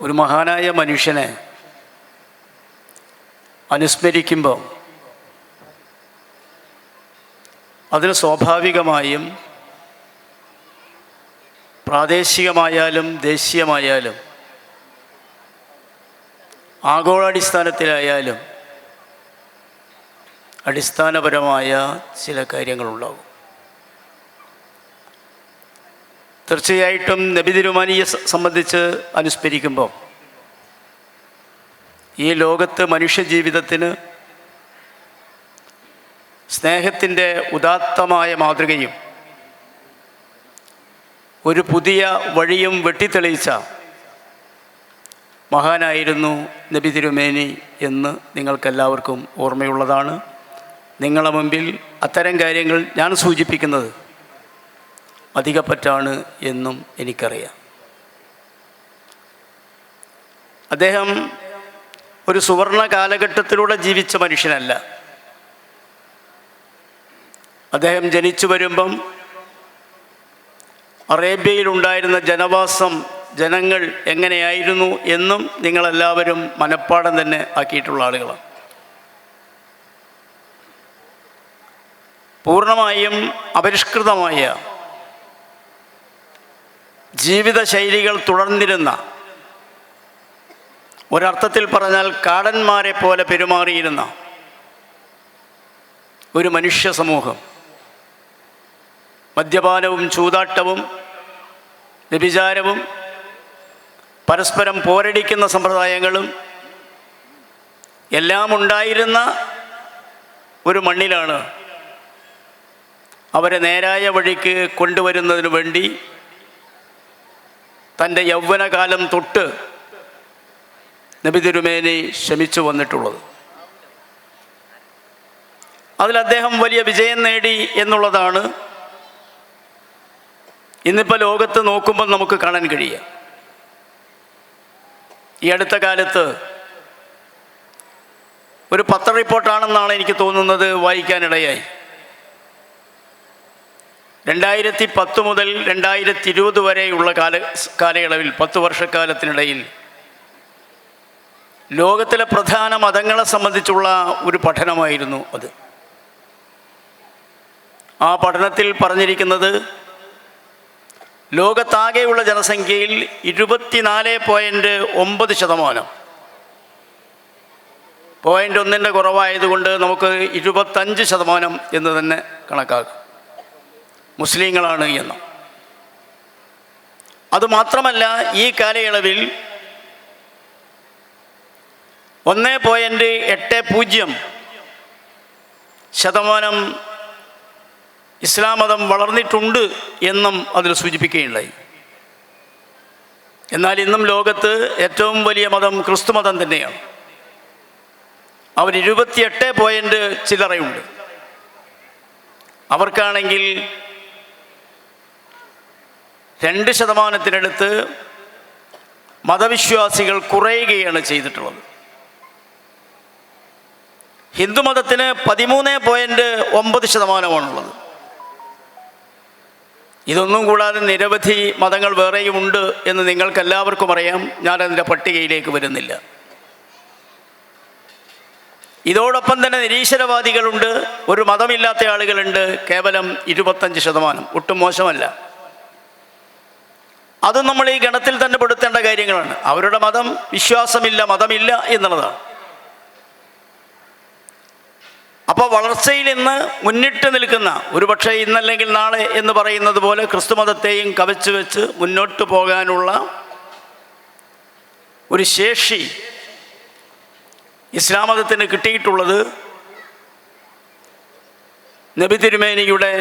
ഒരു മഹാനായ മനുഷ്യനെ അനുസ്മരിക്കുമ്പോൾ അതിന് സ്വാഭാവികമായും പ്രാദേശികമായാലും ദേശീയമായാലും ആഗോളാടിസ്ഥാനത്തിലായാലും അടിസ്ഥാനപരമായ ചില കാര്യങ്ങളുണ്ടാകും. തീർച്ചയായിട്ടും നബി തിരുമേനിയെ സംബന്ധിച്ച് അനുസ്മരിക്കുമ്പോൾ ഈ ലോകത്ത് മനുഷ്യജീവിതത്തിന് സ്നേഹത്തിൻ്റെ ഉദാത്തമായ മാതൃകയും ഒരു പുതിയ വഴിയും വെട്ടിത്തെളിയിച്ച മഹാനായിരുന്നു നബി തിരുമേനി എന്ന് നിങ്ങൾക്കെല്ലാവർക്കും ഓർമ്മയുള്ളതാണ്. നിങ്ങളുടെ മുമ്പിൽ അത്തരം കാര്യങ്ങൾ ഞാൻ സൂചിപ്പിക്കുന്നത് അധികപ്പറ്റാണ് എന്നും എനിക്കറിയാം. അദ്ദേഹം ഒരു സുവർണ കാലഘട്ടത്തിലൂടെ ജീവിച്ച മനുഷ്യനല്ല. അദ്ദേഹം ജനിച്ചു വരുമ്പം അറേബ്യയിലുണ്ടായിരുന്ന ജനങ്ങൾ എങ്ങനെയായിരുന്നു എന്നും നിങ്ങളെല്ലാവരും മനഃപ്പാഠം തന്നെ ആക്കിയിട്ടുള്ള ആളുകളാണ്. പൂർണ്ണമായും അപരിഷ്കൃതമായ ജീവിതശൈലികൾ തുടർന്നിരുന്ന, ഒരർത്ഥത്തിൽ പറഞ്ഞാൽ കാടന്മാരെ പോലെ പെരുമാറിയിരുന്ന ഒരു മനുഷ്യ സമൂഹം, മദ്യപാനവും ചൂതാട്ടവും വ്യഭിചാരവും പരസ്പരം പോരടിക്കുന്ന സമ്പ്രദായങ്ങളും എല്ലാം ഉണ്ടായിരുന്ന ഒരു മണ്ണിലാണ് അവരെ നേരായ വഴിക്ക് കൊണ്ടുവരുന്നതിനു വേണ്ടി തൻ്റെ യൗവനകാലം തൊട്ട് നബി തിരുമേനി ശ്രമിച്ചു വന്നിട്ടുള്ളത്. അതിൽ അദ്ദേഹം വലിയ വിജയം നേടി എന്നുള്ളതാണ് ഇന്നിപ്പോൾ ലോകത്ത് നോക്കുമ്പോൾ നമുക്ക് കാണാൻ കഴിയുക. ഈ അടുത്ത കാലത്ത് ഒരു പത്ര റിപ്പോർട്ടാണെന്നാണ് എനിക്ക് തോന്നുന്നത് വായിക്കാനിടയായി. 2010 മുതൽ 2020 വരെയുള്ള കാലയളവിൽ 10 വർഷക്കാലത്തിനിടയിൽ ലോകത്തിലെ പ്രധാന മതങ്ങളെ സംബന്ധിച്ചുള്ള ഒരു പഠനമായിരുന്നു അത്. ആ പഠനത്തിൽ പറഞ്ഞിരിക്കുന്നത് ലോകത്താകെയുള്ള ജനസംഖ്യയിൽ 24.9%, 0.1 കുറവായതുകൊണ്ട് നമുക്ക് 25% എന്ന് തന്നെ കണക്കാക്കാം, മുസ്ലിങ്ങളാണ് എന്ന്. അതുമാത്രമല്ല, ഈ കാലയളവിൽ 1.80% ഇസ്ലാം മതം വളർന്നിട്ടുണ്ട് എന്നും അതിൽ സൂചിപ്പിക്കുകയുണ്ടായി. എന്നാൽ ഇന്നും ലോകത്ത് ഏറ്റവും വലിയ മതം ക്രിസ്തു മതം തന്നെയാണ്. അവർ 28 ചില്ലറയുണ്ട്. അവർക്കാണെങ്കിൽ 2%-നടുത്ത് മതവിശ്വാസികൾ കുറയുകയാണ് ചെയ്തിട്ടുള്ളത്. ഹിന്ദുമതത്തിന് 13.9%. ഇതൊന്നും കൂടാതെ നിരവധി മതങ്ങൾ വേറെയുമുണ്ട് എന്ന് നിങ്ങൾക്കെല്ലാവർക്കും അറിയാം. ഞാനതിൻ്റെ പട്ടികയിലേക്ക് വരുന്നില്ല. ഇതോടൊപ്പം തന്നെ നിരീശ്വരവാദികളുണ്ട്, ഒരു മതമില്ലാത്ത ആളുകളുണ്ട്, കേവലം 25%. ഒട്ടും മോശമല്ല. അതും നമ്മൾ ഈ ഗണത്തിൽ തന്നെ പെടുത്തേണ്ട കാര്യങ്ങളാണ്. അവരുടെ മതമില്ല എന്നുള്ളതാണ്. അപ്പോൾ വളർച്ചയിൽ ഇന്ന് മുന്നിട്ട് നിൽക്കുന്ന, ഒരുപക്ഷെ ഇന്നല്ലെങ്കിൽ നാളെ എന്ന് പറയുന്നത് പോലെ ക്രിസ്തുമതത്തെയും കവച്ചു വെച്ച് മുന്നോട്ട് പോകാനുള്ള ഒരു ശേഷി ഇസ്ലാം മതത്തിന് കിട്ടിയിട്ടുള്ളത് നബി തിരുമേനിയുടെ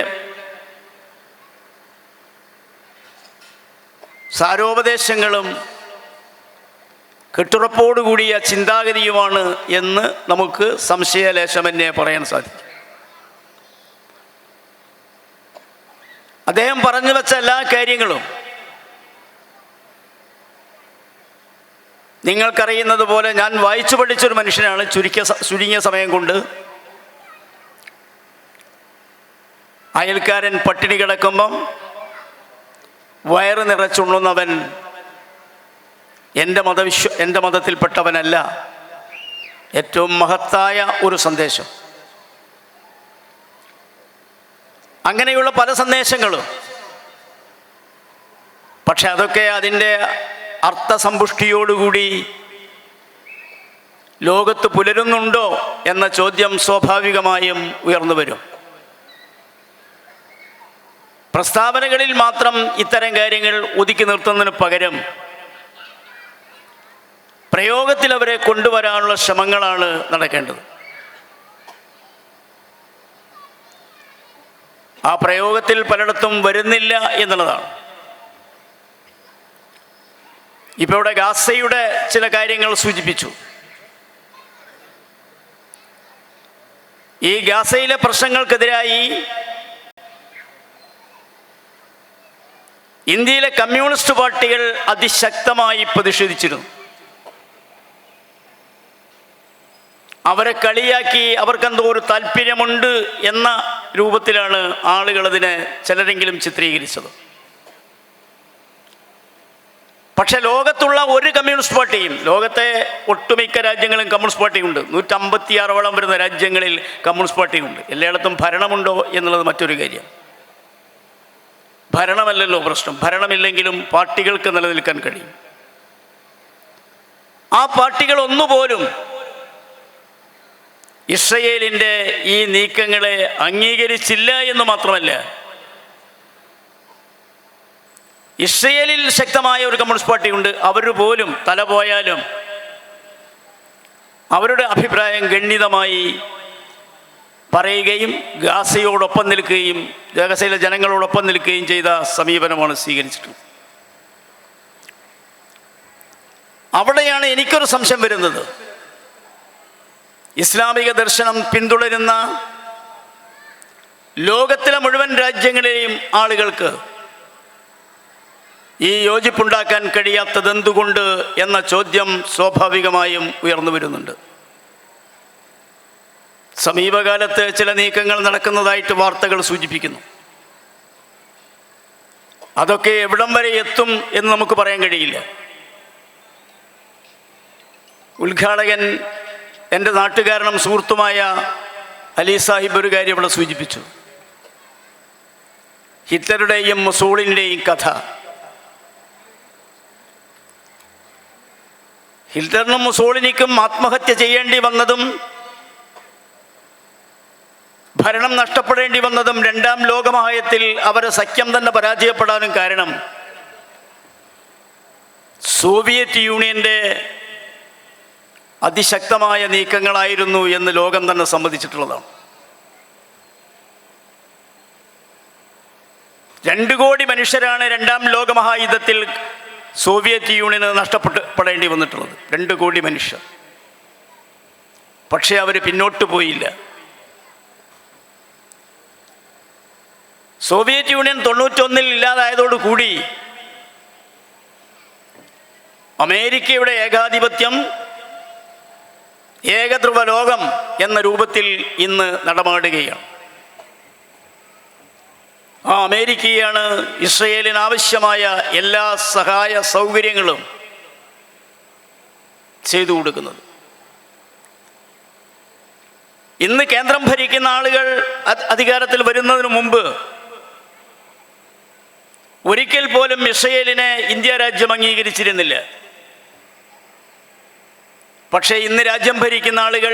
സാരോപദേശങ്ങളും കെട്ടുറപ്പോടുകൂടിയ ചിന്താഗതിയുമാണ് എന്ന് നമുക്ക് സംശയലേശമന്യേ പറയാൻ സാധിക്കും. അദ്ദേഹം പറഞ്ഞു വെച്ച എല്ലാ കാര്യങ്ങളും നിങ്ങൾക്കറിയുന്നത് പോലെ ഞാൻ വായിച്ചു പഠിച്ചൊരു മനുഷ്യനാണ്. ചുരുങ്ങിയ സമയം കൊണ്ട് അയൽക്കാരൻ പട്ടിണി കിടക്കുമ്പം വയറ് നിറച്ചുണ്ണുന്നവൻ എൻ്റെ മതത്തിൽപ്പെട്ടവനല്ല. ഏറ്റവും മഹത്തായ ഒരു സന്ദേശം. അങ്ങനെയുള്ള പല സന്ദേശങ്ങളും, പക്ഷെ അതൊക്കെ അതിൻ്റെ അർത്ഥസമ്പുഷ്ടിയോടുകൂടി ലോകത്ത് പുലരുന്നുണ്ടോ എന്ന ചോദ്യം സ്വാഭാവികമായും ഉയർന്നു വരും. പ്രസ്താവനകളിൽ മാത്രം ഇത്തരം കാര്യങ്ങൾ ഒതുക്കി നിർത്തുന്നതിന് പകരം പ്രയോഗത്തിൽ അവരെ കൊണ്ടുവരാനുള്ള ശ്രമങ്ങളാണ് നടക്കേണ്ടത്. ആ പ്രയോഗത്തിൽ പലയിടത്തും വരുന്നില്ല എന്നുള്ളതാണ്. ഇപ്പോൾ ഇവിടെ ഗാസയുടെ ചില കാര്യങ്ങൾ സൂചിപ്പിച്ചു. ഈ ഗാസയിലെ പ്രശ്നങ്ങൾക്കെതിരായി ഇന്ത്യയിലെ കമ്മ്യൂണിസ്റ്റ് പാർട്ടികൾ അതിശക്തമായി പ്രതിഷേധിച്ചിരുന്നു. അവരെ കളിയാക്കി അവർക്കെന്തോ ഒരു താല്പര്യമുണ്ട് എന്ന രൂപത്തിലാണ് ആളുകൾ അതിനെ ചിലരെങ്കിലും ചിത്രീകരിച്ചത്. പക്ഷെ ലോകത്തുള്ള ഒരു കമ്മ്യൂണിസ്റ്റ് പാർട്ടിയും, ലോകത്തെ ഒട്ടുമിക്ക രാജ്യങ്ങളും കമ്മ്യൂണിസ്റ്റ് പാർട്ടിയുണ്ട്. 156 വരുന്ന രാജ്യങ്ങളിൽ കമ്മ്യൂണിസ്റ്റ് പാർട്ടിയുണ്ട്. എല്ലായിടത്തും ഭരണമുണ്ടോ എന്നുള്ളത് മറ്റൊരു കാര്യം. ഭരണമല്ലല്ലോ പ്രശ്നം. ഭരണമില്ലെങ്കിലും പാർട്ടികൾക്ക് നിലനിൽക്കാൻ കഴിയും. ആ പാർട്ടികൾ ഒന്നുപോലും ഇസ്രയേലിൻ്റെ ഈ നീക്കങ്ങളെ അംഗീകരിച്ചില്ല എന്ന് മാത്രമല്ല, ഇസ്രയേലിൽ ശക്തമായ ഒരു കമ്മ്യൂണിസ്റ്റ് പാർട്ടിയുണ്ട്. അവർ പോലും തല പോയാലും അവരുടെ അഭിപ്രായം ഗണ്യതമായി പറയുകയും ഗാസയോടൊപ്പം നിൽക്കുകയും ഗാസയിലെ ജനങ്ങളോടൊപ്പം നിൽക്കുകയും ചെയ്ത സമീപനമാണ് സ്വീകരിച്ചിട്ടുള്ളത്. അവിടെയാണ് എനിക്കൊരു സംശയം വരുന്നത്. ഇസ്ലാമിക ദർശനം പിന്തുടരുന്ന ലോകത്തിലെ മുഴുവൻ രാജ്യങ്ങളിലെയും ആളുകൾക്ക് ഈ യോജിപ്പുണ്ടാക്കാൻ കഴിയാത്തതെന്തുകൊണ്ട് എന്ന ചോദ്യം സ്വാഭാവികമായും ഉയർന്നു വരുന്നുണ്ട്. സമീപകാലത്ത് ചില നീക്കങ്ങൾ നടക്കുന്നതായിട്ട് വാർത്തകൾ സൂചിപ്പിക്കുന്നു. അതൊക്കെ എവിടം വരെ എത്തും എന്ന് നമുക്ക് പറയാൻ കഴിയില്ല. ഉദ്ഘാടകൻ എൻ്റെ നാട്ടുകാരനും സുഹൃത്തുമായ അലി സാഹിബ് ഒരു കാര്യം ഇവിടെ സൂചിപ്പിച്ചു. ഹിറ്റ്ലറുടെയും മുസോളിൻ്റെയും കഥ. ഹിറ്റ്ലറിനും മുസോളിനിക്കും ആത്മഹത്യ ചെയ്യേണ്ടി വന്നതും ഭരണം നഷ്ടപ്പെടേണ്ടി വന്നതും രണ്ടാം ലോകമഹായുദ്ധത്തിൽ അവരെ സഖ്യം തന്നെ പരാജയപ്പെടാനും കാരണം സോവിയറ്റ് യൂണിയൻ്റെ അതിശക്തമായ നീക്കങ്ങളായിരുന്നു എന്ന് ലോകം തന്നെ സമ്മതിച്ചിട്ടുള്ളതാണ്. 2 കോടി മനുഷ്യരാണ് രണ്ടാം ലോകമഹായുദ്ധത്തിൽ സോവിയറ്റ് യൂണിയന് നഷ്ടപ്പെടേണ്ടി വന്നിട്ടുള്ളത്. 2 കോടി മനുഷ്യർ. പക്ഷേ അവർ പിന്നോട്ട് പോയില്ല. സോവിയറ്റ് യൂണിയൻ 91 ഇല്ലാതായതോടുകൂടി അമേരിക്കയുടെ ഏകാധിപത്യം, ഏകധ്രുവ ലോകം എന്ന രൂപത്തിൽ ഇന്ന് നടമാടുകയാണ്. ആ അമേരിക്കയാണ് ഇസ്രയേലിന് ആവശ്യമായ എല്ലാ സഹായ സൗകര്യങ്ങളും ചെയ്തു കൊടുക്കുന്നത്. ഇന്ന് കേന്ദ്രം ഭരിക്കുന്ന ആളുകൾ അധികാരത്തിൽ വരുന്നതിന് മുമ്പ് ഒരിക്കൽ പോലും ഇസ്രയേലിനെ ഇന്ത്യ രാജ്യം അംഗീകരിച്ചിരുന്നില്ല. പക്ഷേ ഇന്ന് രാജ്യം ഭരിക്കുന്ന ആളുകൾ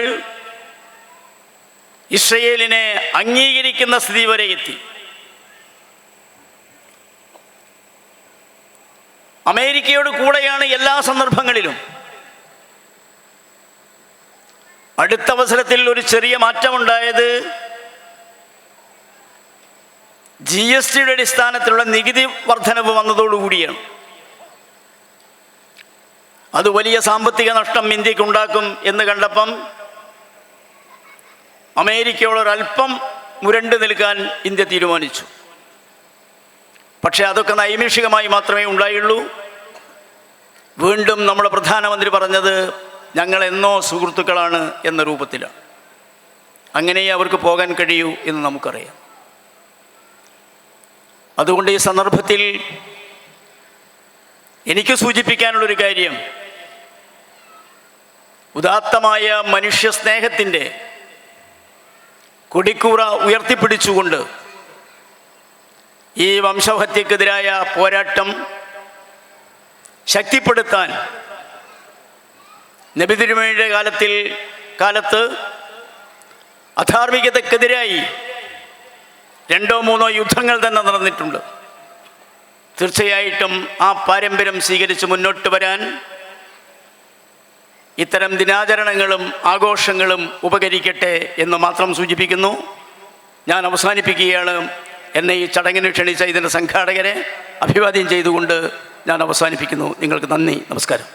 ഇസ്രയേലിനെ അംഗീകരിക്കുന്ന സ്ഥിതി വരെ എത്തി. അമേരിക്കയോട് കൂടെയാണ് എല്ലാ സന്ദർഭങ്ങളിലും. അടുത്ത അവസരത്തിൽ ഒരു ചെറിയ മാറ്റമുണ്ടായത് GSTയുടെ അടിസ്ഥാനത്തിലുള്ള നികുതി വർധനവ് വന്നതോടുകൂടിയാണ്. അത് വലിയ സാമ്പത്തിക നഷ്ടം ഇന്ത്യക്കുണ്ടാക്കും എന്ന് കണ്ടപ്പം അമേരിക്കയോടൊരൽപ്പം മുരണ്ട് നിൽക്കാൻ ഇന്ത്യ തീരുമാനിച്ചു. പക്ഷേ അതൊക്കെ നൈമിഷികമായി മാത്രമേ ഉണ്ടായുള്ളൂ. വീണ്ടും നമ്മുടെ പ്രധാനമന്ത്രി പറഞ്ഞത് ഞങ്ങൾ എന്നോ സുഹൃത്തുക്കളാണ് എന്ന രൂപത്തിലാണ്. അങ്ങനെ അവർക്ക് പോകാൻ കഴിയൂ എന്ന് നമുക്കറിയാം. അതുകൊണ്ട് ഈ സന്ദർഭത്തിൽ എനിക്ക് സൂചിപ്പിക്കാനുള്ളൊരു കാര്യം, ഉദാത്തമായ മനുഷ്യ സ്നേഹത്തിൻ്റെ കൊടിക്കൂറ ഉയർത്തിപ്പിടിച്ചുകൊണ്ട് ഈ വംശഹത്യക്കെതിരായ പോരാട്ടം ശക്തിപ്പെടുത്താൻ നബി തിരുമേനിയുടെ കാലത്ത് അധാർമികതക്കെതിരായി 2-3 യുദ്ധങ്ങൾ തന്നെ നടന്നിട്ടുണ്ട്. തീർച്ചയായിട്ടും ആ പാരമ്പര്യം സ്വീകരിച്ച് മുന്നോട്ട് വരാൻ ഇത്തരം ദിനാചരണങ്ങളും ആഘോഷങ്ങളും ഉപകരിക്കട്ടെ എന്ന് മാത്രം സൂചിപ്പിക്കുന്നു. ഞാൻ അവസാനിപ്പിക്കുകയാണ്. എന്നെ ഈ ചടങ്ങിന് ക്ഷണിച്ച ഇതിൻ്റെ സംഘാടകരെ അഭിവാദ്യം ചെയ്തുകൊണ്ട് ഞാൻ അവസാനിപ്പിക്കുന്നു. നിങ്ങൾക്ക് നന്ദി, നമസ്കാരം.